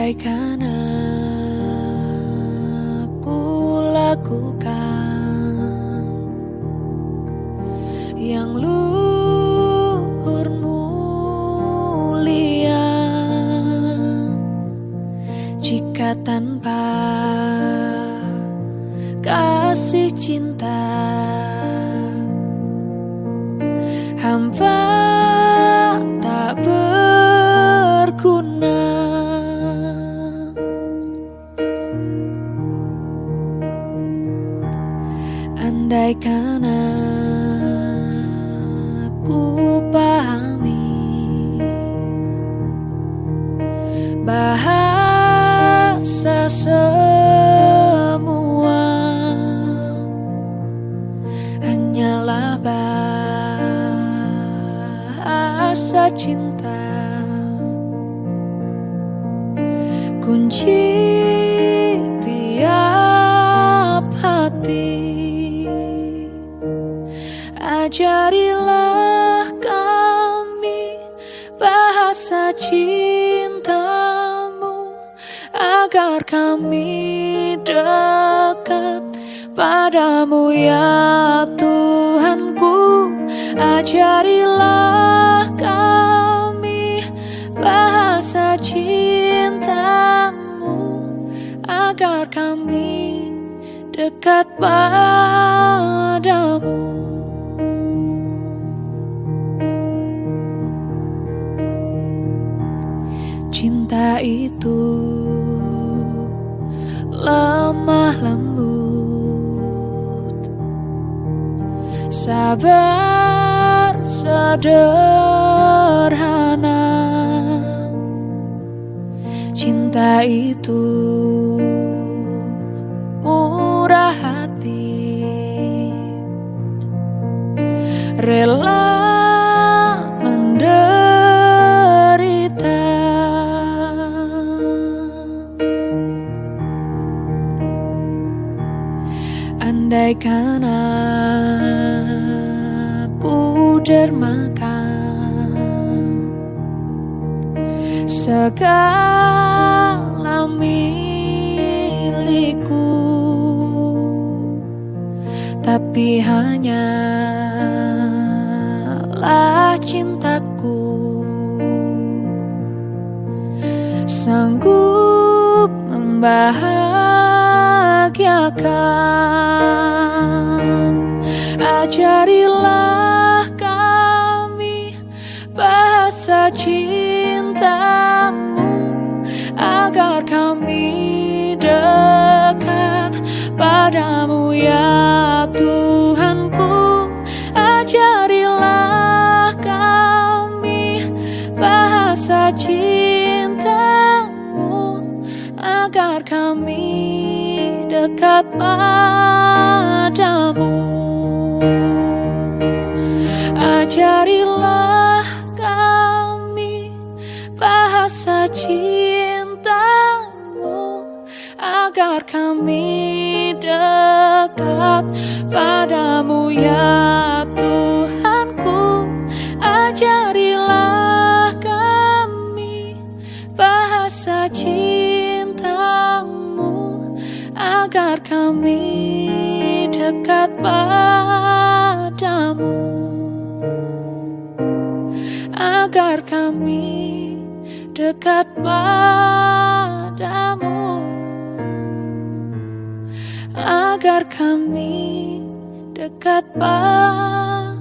Andaikan aku lakukan yang luhur mulia, jika tanpa kasih cinta hamba tak berguna. Andaikan aku pahami bahasa semua hanyalah bahasa cinta, kunci tiap hati. Ajarilah kami bahasa cintamu, agar kami dekat padamu ya Tuhanku. Ajarilah kami bahasa cintamu, agar kami dekat padamu. Cinta itu lemah lembut, sabar sederhana. Cinta itu murah hati, rela andaikan aku dermakan segala milikku, tapi hanyalah cintaku sanggup membahagiakan. Ajarilah kami bahasa cintamu, agar kami dekat padamu ya Tuhanku. Ajarilah kami bahasa cintamu, agar kami dekat padamu. Ajarilah kami bahasa cintamu, agar kami dekat padamu ya Tuhanku. Ajarilah kami bahasa cintamu, agar kami dekat padamu, agar kami dekat padamu, agar kami dekat padamu.